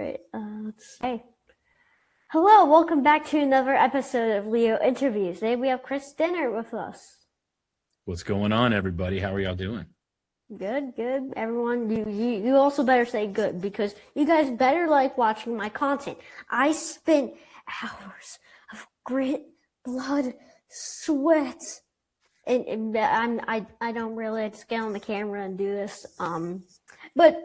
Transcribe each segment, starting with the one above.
Right. Hey. Hello, welcome back to another episode of Leo Interviews. Today we have Kris Dehnert with us. What's going on, everybody? How are y'all doing? Good. Everyone, you also better say good because you guys better like watching my content. I spent hours of grit, blood, sweat, and I don't really just get on the camera and do this. But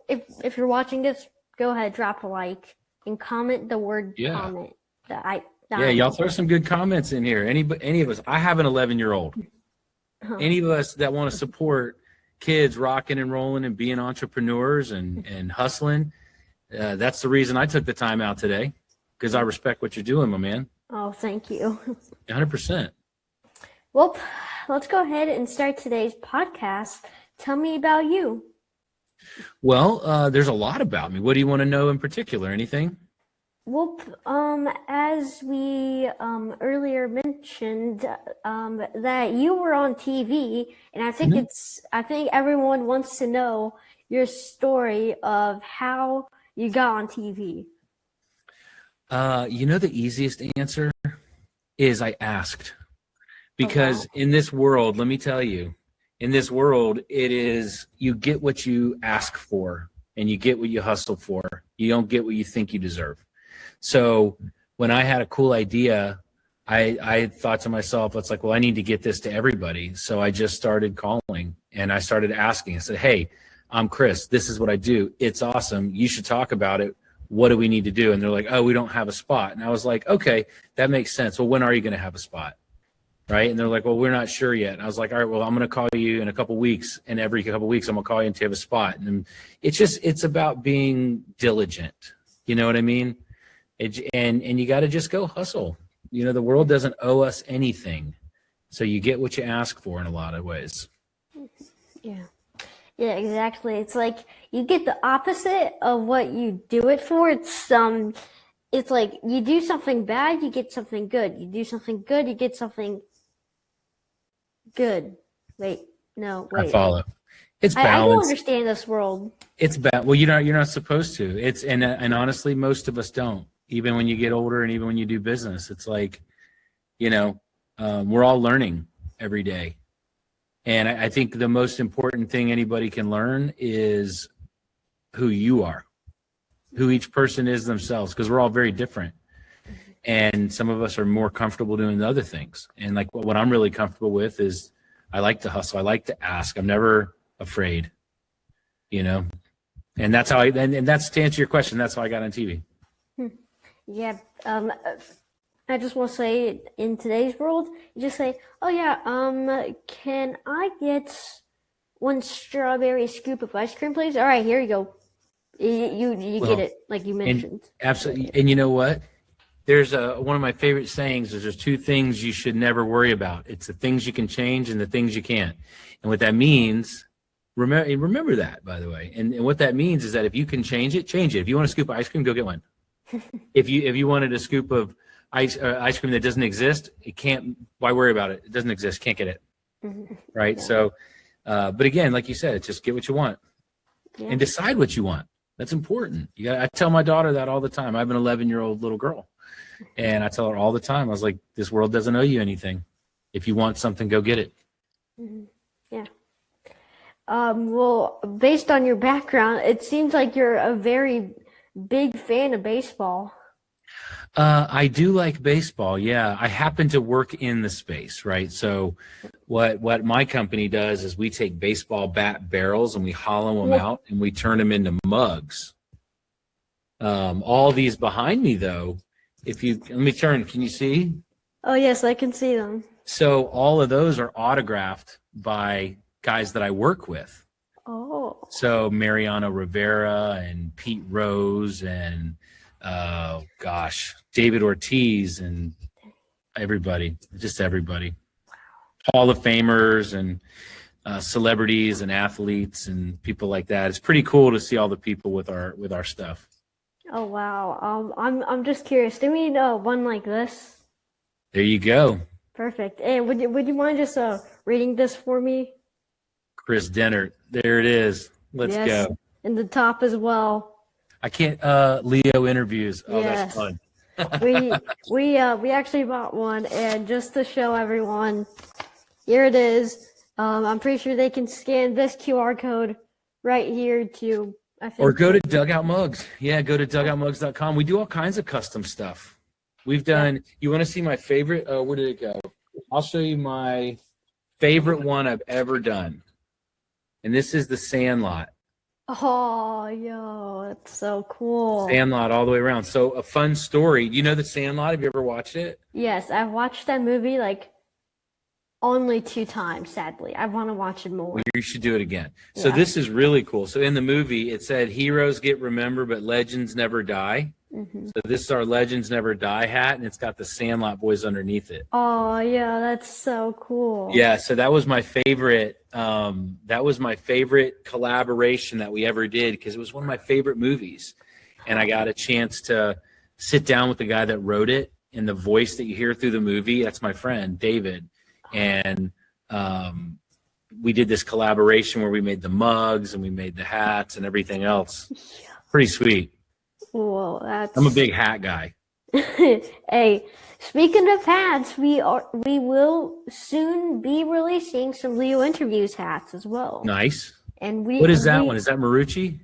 if you're watching this, go ahead, drop a like and comment the word comment. Y'all throw some good comments in here. Any of us. I have an 11-year-old. Any of us that want to support kids rocking and rolling and being entrepreneurs and hustling, that's the reason I took the time out today, because I respect what you're doing, my man. Oh, thank you. 100%. Well, let's go ahead and start today's podcast. Tell me about you. Well, there's a lot about me. What do you want to know in particular? Anything? Well, as we earlier mentioned, that you were on TV, and I think I think everyone wants to know your story of how you got on TV. The easiest answer is I asked. Because in this world, let me tell you, in this world, it is you get what you ask for and you get what you hustle for. You don't get what you think you deserve. So when I had a cool idea, I thought to myself, it's like, well, I need to get this to everybody. So I just started calling and I started asking. I said, hey, I'm Kris. This is what I do. It's awesome. You should talk about it. What do we need to do? And they're like, oh, we don't have a spot. And I was like, okay, that makes sense. Well, when are you going to have a spot? Right. And they're like, well, we're not sure yet. And I was like, all right, well, I'm going to call you in a couple of weeks. And every couple of weeks, I'm going to call you until you have a spot. And it's about being diligent. You know what I mean? And you got to just go hustle. You know, the world doesn't owe us anything. So you get what you ask for in a lot of ways. Yeah, exactly. It's like you get the opposite of what you do it for. It's like you do something bad, you get something good. You do something good, you get something good. Wait. I follow. It's balance. I don't understand this world. It's bad. Well, you're not supposed to. And honestly, most of us don't. Even when you get older and even when you do business, it's like, we're all learning every day. And I think the most important thing anybody can learn is who you are, who each person is themselves, because we're all very different. And some of us are more comfortable doing the other things. And like what I'm really comfortable with is I like to hustle. I like to ask. I'm never afraid, and that's how and that's to answer your question. That's how I got on TV. Yeah. I just want to say in today's world, you just say, oh yeah, can I get one strawberry scoop of ice cream, please? All right, here you go. You get it, like you mentioned. Absolutely. And you know what? There's one of my favorite sayings is there's two things you should never worry about. It's the things you can change and the things you can't. And what that means, remember that, by the way. And what that means is that if you can change it, change it. If you want a scoop of ice cream, go get one. If you wanted a scoop of ice cream that doesn't exist, it can't. Why worry about it? It doesn't exist. Can't get it. Right. Yeah. So, but again, like you said, just get what you want and decide what you want. That's important. I tell my daughter that all the time. I have an 11-year-old little girl, and I tell her all the time. I was like, this world doesn't owe you anything. If you want something, go get it. Yeah. Well, based on your background, it seems like you're a very big fan of baseball. I do like baseball. Yeah. I happen to work in the space, right? So what my company does is we take baseball bat barrels and we hollow them out and we turn them into mugs. All these behind me though, let me turn, can you see? Oh yes, I can see them. So all of those are autographed by guys that I work with. Oh. So Mariano Rivera and Pete Rose and David Ortiz and just everybody. Hall of Famers and celebrities and athletes and people like that. It's pretty cool to see all the people with our stuff. Oh wow. I'm just curious. Do we know one like this? There you go. Perfect. And would you mind just reading this for me? Kris Dehnert. There it is. Let's go. And the top as well. I can't. Leo interviews. Oh, Yes. that's fun. We actually bought one, and just to show everyone, here it is. I'm pretty sure they can scan this QR code right here to, I think. Or go to Dugout Mugs. Yeah, go to dugoutmugs.com. We do all kinds of custom stuff. We've done, you want to see my favorite? Oh, where did it go? I'll show you my favorite one I've ever done. And this is the Sandlot. Oh, yo, that's so cool. Sandlot all the way around. So a fun story. You know the Sandlot? Have you ever watched it? Yes, I've watched that movie like only 2 times, sadly. I want to watch it more. Well, you should do it again. So Yeah. this is really cool. So in the movie, it said heroes get remembered, but legends never die. Mm-hmm. So this is our Legends Never Die hat, and it's got the Sandlot boys underneath it. Oh, yeah, that's so cool. Yeah, so that was my favorite. That was my favorite collaboration that we ever did because it was one of my favorite movies, and I got a chance to sit down with the guy that wrote it, and the voice that you hear through the movie. That's my friend David, and we did this collaboration where we made the mugs and we made the hats and everything else. Pretty sweet. Well, that's. I'm a big hat guy. Hey, speaking of hats, we will soon be releasing some Leo Interviews hats as well. Nice. And What is that one? Is that Marucci?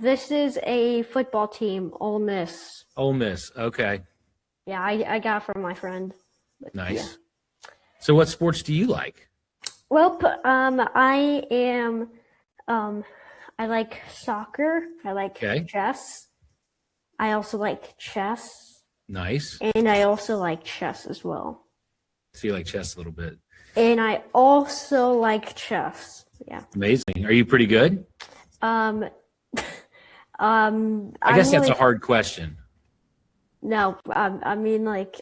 This is a football team, Ole Miss. Ole Miss. Okay. Yeah, I got it from my friend. But, Nice. yeah. So what sports do you like? Well, I like soccer. I like chess. I also like chess. Nice. And I also like chess as well. So you like chess a little bit. And I also like chess. Yeah. Amazing. Are you pretty good? I guess that's a hard question. No, I mean like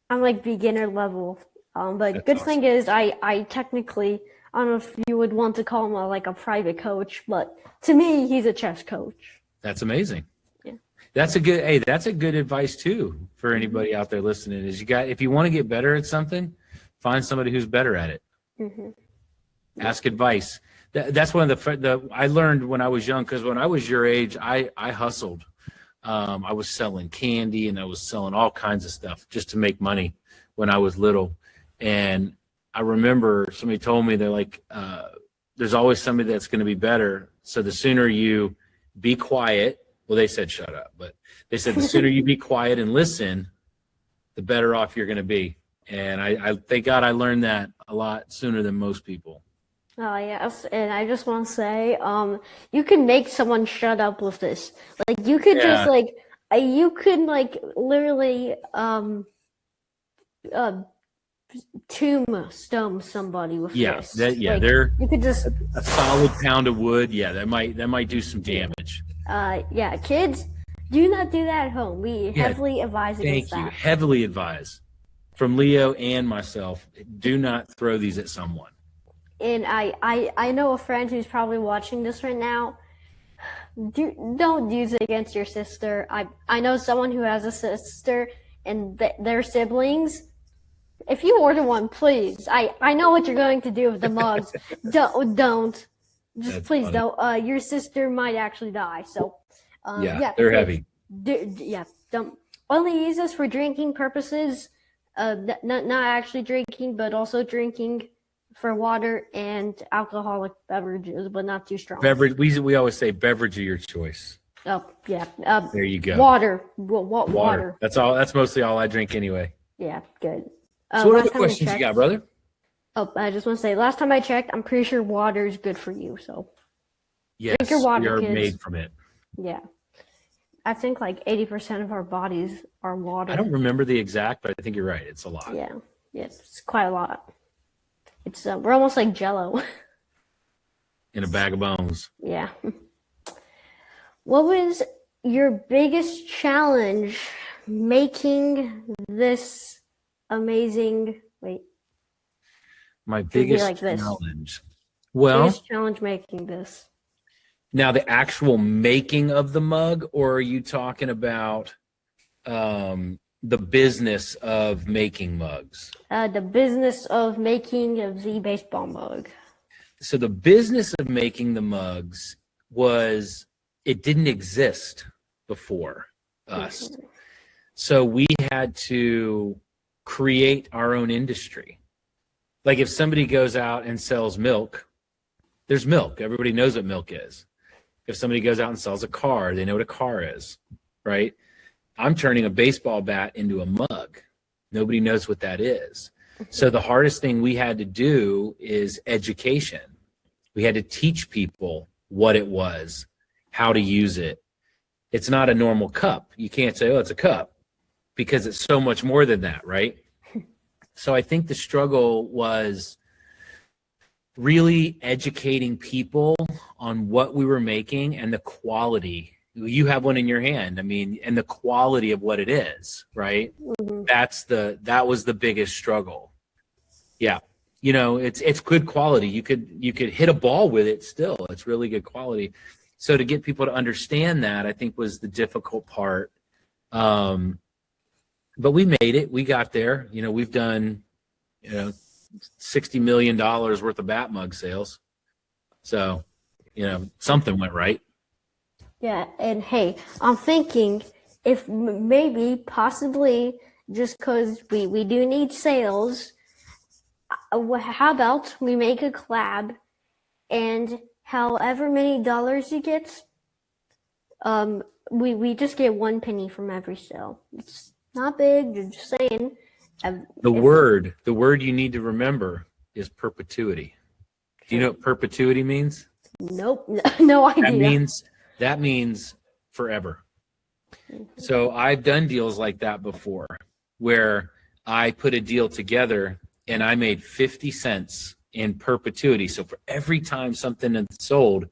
I'm like beginner level. But That's good awesome. thing is I technically, I don't know if you would want to call him like a private coach, but to me he's a chess coach. That's amazing. Yeah. That's a good advice too for anybody out there listening is if you want to get better at something, find somebody who's better at it. Mm-hmm. Ask advice. That's one of the I learned when I was young, because when I was your age, I hustled. I was selling candy and I was selling all kinds of stuff just to make money when I was little. And I remember somebody told me, they're like, there's always somebody that's going to be better. So the sooner you be quiet, well, they said shut up, but they said the sooner you be quiet and listen, the better off you're going to be. And I thank God I learned that a lot sooner than most people. Oh yes, and I just want to say, you can make someone shut up with this. Like you could just like, you could like literally tombstone somebody with this. They're you could just a solid pound of wood. Yeah, that might do some damage. Yeah, kids, do not do that at home. We heavily advise against that. Thank you. Heavily advise from Leo and myself. Do not throw these at someone. And I know a friend who's probably watching this right now. Don't use it against your sister. I know someone who has a sister and their siblings. If you order one, please. I know what you're going to do with the mugs. Don't. Just That's please funny. don't. Your sister might actually die. So They're heavy. Don't only use this for drinking purposes. Not actually drinking, but also drinking for water and alcoholic beverages, but not too strong. Beverage. We always say beverage of your choice. Oh yeah. There you go. Water. Water. That's all. That's mostly all I drink anyway. Yeah. Good. So what last other time I questions you checked- got, brother? Oh, I just want to say, last time I checked, I'm pretty sure water is good for you. So Yes, drink your water, we are kids. made from it. yeah, I think like 80% of our bodies are water. I don't remember the exact, but I think you're right. It's a lot. Yeah. It's quite a lot. It's we're almost like Jello. In a bag of bones. Yeah. What was your biggest challenge making this amazing? Wait. My be biggest like this. challenge. Well, Biggest challenge making this. now the actual making of the mug, or are you talking about the business of making mugs? The business of making the baseball mug. So the business of making the mugs was it didn't exist before us. So we had to create our own industry. Like if somebody goes out and sells milk, there's milk. Everybody knows what milk is. If somebody goes out and sells a car, they know what a car is, right? I'm turning a baseball bat into a mug. Nobody knows what that is. So the hardest thing we had to do is education. We had to teach people what it was, how to use it. It's not a normal cup. You can't say, oh, it's a cup, because it's so much more than that, right? So I think the struggle was really educating people on what we were making and the quality. You have one in your hand, I mean, and the quality of what it is, right? That was the biggest struggle. Yeah. You know, it's good quality. You could hit a ball with it still. It's really good quality. So to get people to understand that, I think, was the difficult part. But we made it. We got there. You know, we've done, you know, $60 million worth of bat mug sales. So, you know, something went right. Yeah, and hey, I'm thinking if maybe, possibly, just because we do need sales, how about we make a collab, and however many dollars you get, we just get 1 penny from every sale. It's not big, you're just saying. The word you need to remember is perpetuity. Do you know what perpetuity means? Nope, no idea. That means forever. So I've done deals like that before, where I put a deal together and I made 50 cents in perpetuity. So for every time something is sold,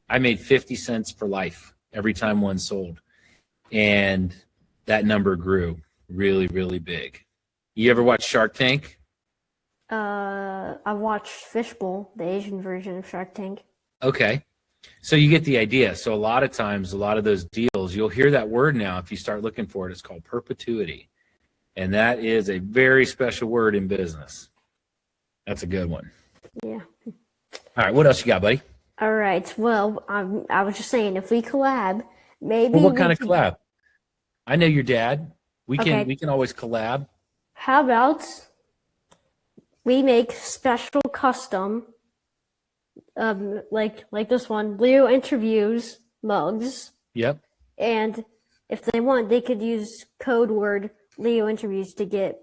I made 50 cents for life every time one sold. And that number grew really, really big. You ever watch Shark Tank? I watched Fishbowl, the Asian version of Shark Tank. Okay. So you get the idea. So a lot of times, a lot of those deals, you'll hear that word now. If you start looking for it, it's called perpetuity. And that is a very special word in business. That's a good one. Yeah. All right. What else you got, buddy? All right. Well, I was just saying, if we collab, maybe. Well, what kind of collab? I know your dad. We Okay. can always collab. How about we make special custom, like this one, Leo interviews mugs. Yep. And if they want, they could use code word Leo interviews to get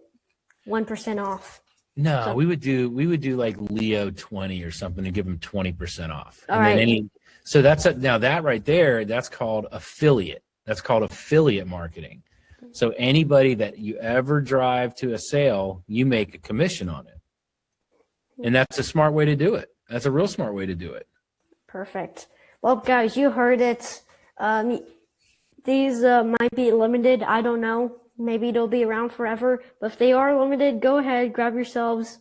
1% off. No, So- we would do like Leo 20 or something to give them 20% off. All And right. then so now that right there, that's called affiliate. That's called affiliate marketing. So anybody that you ever drive to a sale, you make a commission on it. And that's a smart way to do it. That's a real smart way to do it. Perfect. Well, guys, you heard it. These might be limited. I don't know. Maybe they'll be around forever. But if they are limited, go ahead, grab yourselves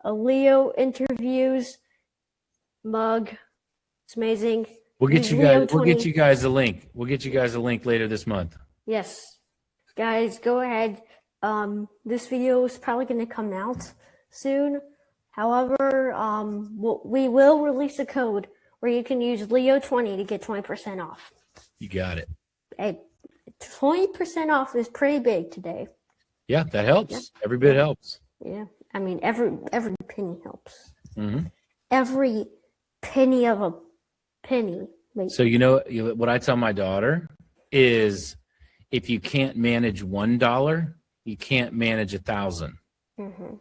a Leo interviews mug. It's amazing. We'll get Use you Leo guys. We'll 20. get you guys a link. We'll get you guys a link later this month. Yes, guys, go ahead. This video is probably going to come out soon. However, we will release a code where you can use Leo20 to get 20% off. You got it. Hey, 20% off is pretty big today. Yeah, that helps. Yeah. Every bit helps. Yeah, I mean every penny helps. Mm-hmm. Every penny of a penny. So you know what I tell my daughter is, if you can't manage $1, you can't manage 1,000. Mm-hmm.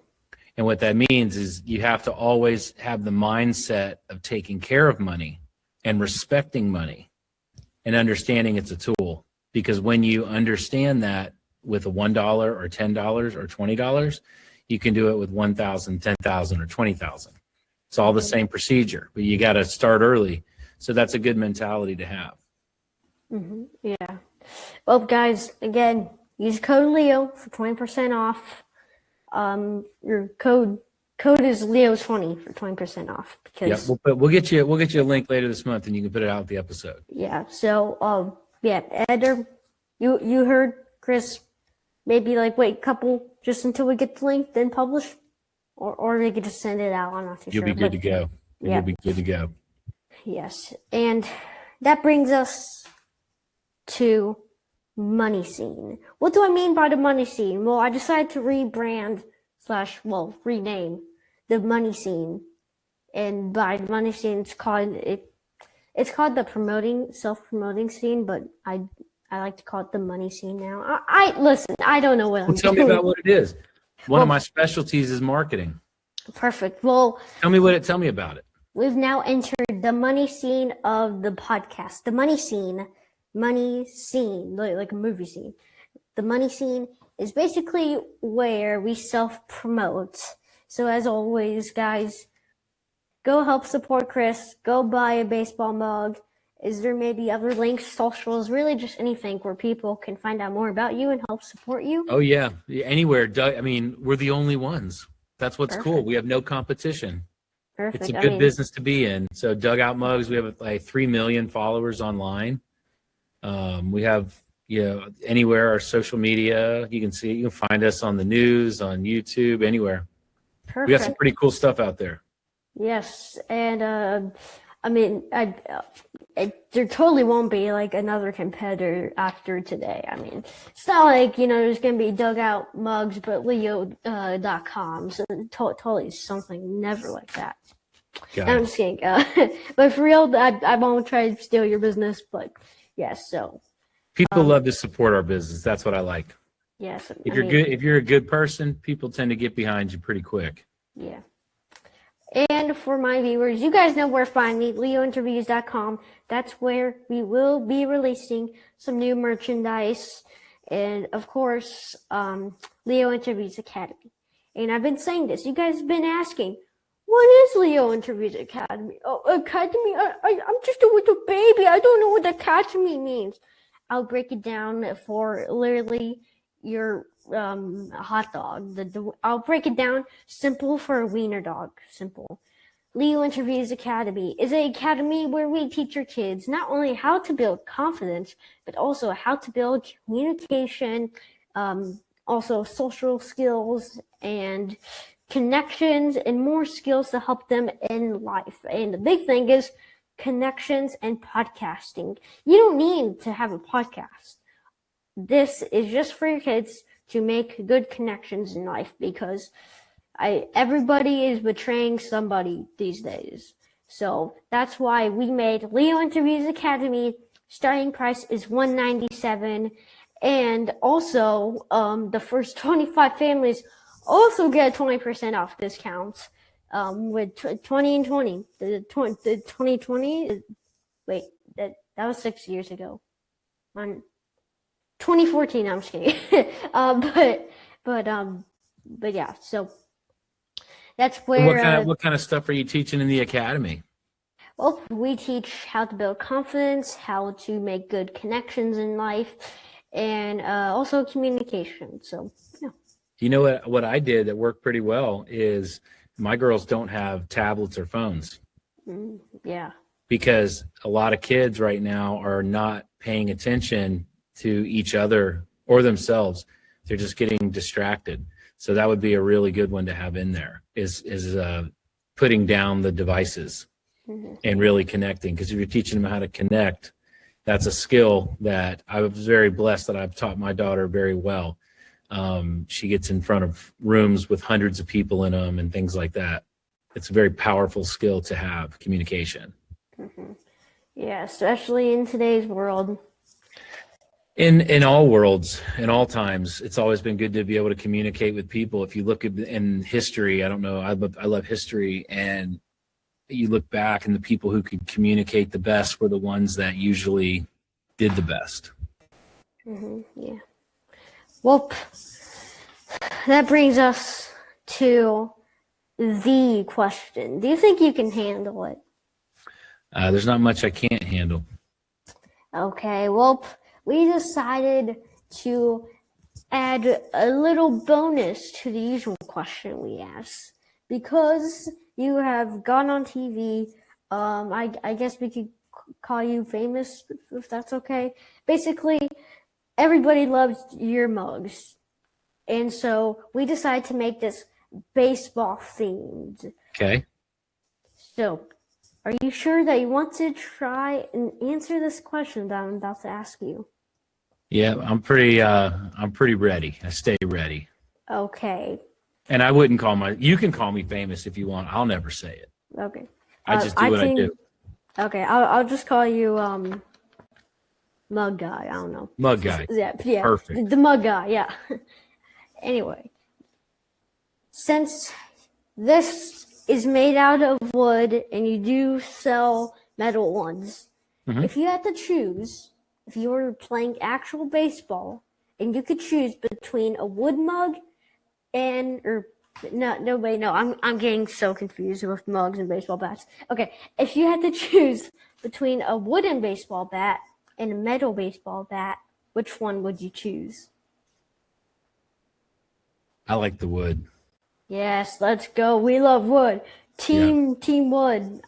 And what that means is you have to always have the mindset of taking care of money and respecting money and understanding it's a tool. Because when you understand that with a $1 or $10 or $20, you can do it with 1,000, 10,000, or 20,000. It's all the same procedure, but you got to start early. So that's a good mentality to have. Mm-hmm. Yeah. Well, guys, again, use code Leo for 20% off. Your code is Leo20 for 20% off. Because we'll get you a link later this month, and you can put it out with the episode. Yeah. So Ed, you heard Kris. Maybe wait a couple just until we get the link, then publish, or they could just send it out. I'm not too You'll sure. be good to go. Yeah. You'll be good to go. Yes, and that brings us to money scene. What do I mean by the money scene? Well, I decided to rebrand / rename the money scene. And by the money scene, it's called the self-promoting scene, but I like to call it the money scene now. Listen, I don't know what I'm doing. Tell me about what it is. One of my specialties is marketing. Perfect. Well, tell me about it. We've now entered the money scene of the podcast. The money scene, like a movie scene. The money scene is basically where we self-promote. So as always, guys, go help support Kris. Go buy a baseball mug. Is there maybe other links, socials, really just anything where people can find out more about you and help support you? Oh, yeah. Anywhere. I mean, we're the only ones. That's what's Perfect. Cool. We have no competition. Perfect. It's a good business to be in. So Dugout Mugs, we have like 3 million followers online. We have, anywhere our social media, you can find us on the news, on YouTube, anywhere. Perfect. We got some pretty cool stuff out there. Yes, and there totally won't be like another competitor after today. I mean, it's not like, there's going to be Dugout Mugs, but Leo.com. So totally something never like that. No, I'm just kidding. But for real, I won't try to steal your business, but yes, so. People love to support our business. That's what I like. Yes. If you're a good person, people tend to get behind you pretty quick. Yeah. And for my viewers, you guys know where to find me, leointerviews.com. That's where we will be releasing some new merchandise. And, of course, Leo Interviews Academy. And I've been saying this. You guys have been asking, what is Leo Interviews Academy? Oh, Academy? I'm just a little baby. I don't know what Academy means. I'll break it down for literally your hot dog. I'll break it down simple for a wiener dog. Simple. Leo Interviews Academy is an academy where we teach your kids not only how to build confidence, but also how to build communication, also social skills and connections and more skills to help them in life. And the big thing is connections and podcasting. You don't need to have a podcast. This is just for your kids to make good connections in life, because everybody is betraying somebody these days. So that's why we made Leo Interviews Academy. Starting price is $197, and also the first 25 families also get 20% off discounts with 20 and 20. The 2020. Wait, that was 6 years ago. 2014. I'm just kidding. But yeah. So that's where. What kind of stuff are you teaching in the academy? Well, we teach how to build confidence, how to make good connections in life, and also communication. So, yeah. You know what I did that worked pretty well is my girls don't have tablets or phones. Yeah. Because a lot of kids right now are not paying attention to each other or themselves. They're just getting distracted. So that would be a really good one to have in there is putting down the devices and really connecting. Because if you're teaching them how to connect, that's a skill that I was very blessed that I've taught my daughter very well. She gets in front of rooms with hundreds of people in them and things like that. It's a very powerful skill to have, communication. Yeah, especially in today's world. In all worlds, in all times, it's always been good to be able to communicate with people. If you look at in history, I don't know, I love history, and you look back and the people who could communicate the best were the ones that usually did the best. Yeah. Well, that brings us to the question. Do you think you can handle it? There's not much I can't handle. Okay, well, we decided to add a little bonus to the usual question we ask. Because you have gone on TV, I guess we could call you famous, if that's okay. Basically, everybody loves your mugs. And so we decided to make this baseball themed. Okay. So, are you sure that you want to try and answer this question that I'm about to ask you? Yeah, I'm pretty ready. I stay ready. Okay. And I wouldn't you can call me famous if you want. I'll never say it. Okay. I just do what I do. Okay, I'll just call you mug guy. I don't know. Mug guy. Yeah. Perfect. The mug guy. Yeah. Anyway, since this is made out of wood and you do sell metal ones, if you had to choose, if you were playing actual baseball and you could choose between a wood mug I'm getting so confused with mugs and baseball bats. Okay, if you had to choose between a wooden baseball bat and a metal baseball bat, which one would you choose? I like the wood. Yes, let's go. We love wood. Team wood.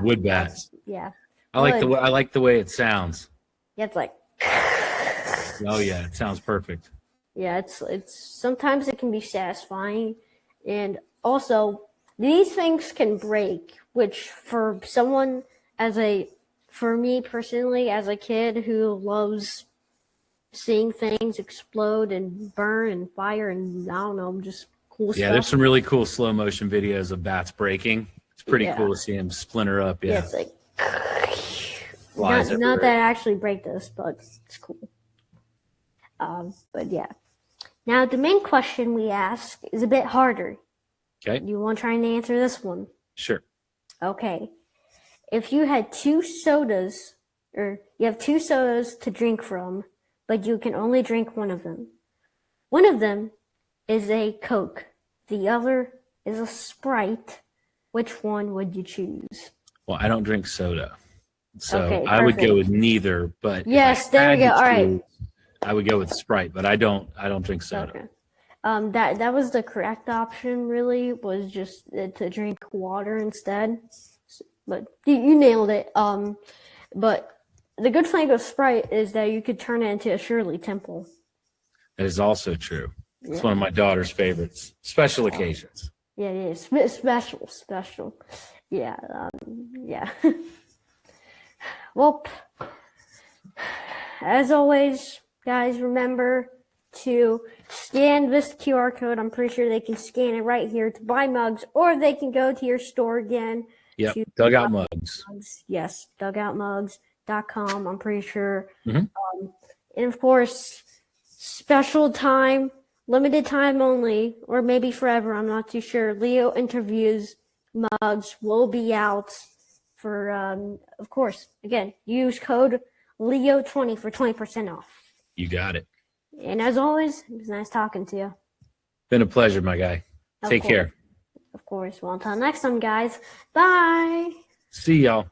Wood bats. Yeah. I like the way it sounds. Yeah, it's like. Oh yeah, it sounds perfect. Yeah, it's sometimes it can be satisfying, and also these things can break, which for me personally, as a kid who loves seeing things explode and burn and fire and I don't know, just cool stuff. Yeah, there's some really cool slow motion videos of bats breaking. It's pretty cool to see them splinter up. Yeah, it's like flies not that I actually break this, but it's cool. But yeah. Now the main question we ask is a bit harder. Okay. You want to try and answer this one? Sure. Okay. If you had two sodas to drink from, but you can only drink one of them. One of them is a Coke. The other is a Sprite. Which one would you choose? Well, I don't drink soda. So Okay, I would go perfect. with neither, but Yes, there we go. All right. I would go with Sprite, but I don't drink soda. Okay. That was the correct option. Really, was just to drink water instead. But you nailed it. But the good thing with Sprite is that you could turn it into a Shirley Temple. That is also true. It's one of my daughter's favorites. Special occasions. Yeah, special. Yeah, yeah. Well, as always, guys, remember to scan this QR code. I'm pretty sure they can scan it right here to buy mugs, or they can go to your store again. Yep, Dugout Mugs. Yes, dugoutmugs.com, I'm pretty sure. Mm-hmm. And of course, special time, limited time only, or maybe forever, I'm not too sure. Leo Interviews mugs will be out for, of course, again, use code Leo20 for 20% off. You got it. And as always, it was nice talking to you. Been a pleasure, my guy. Take care. Of course. Well, until next time, guys. Bye. See y'all.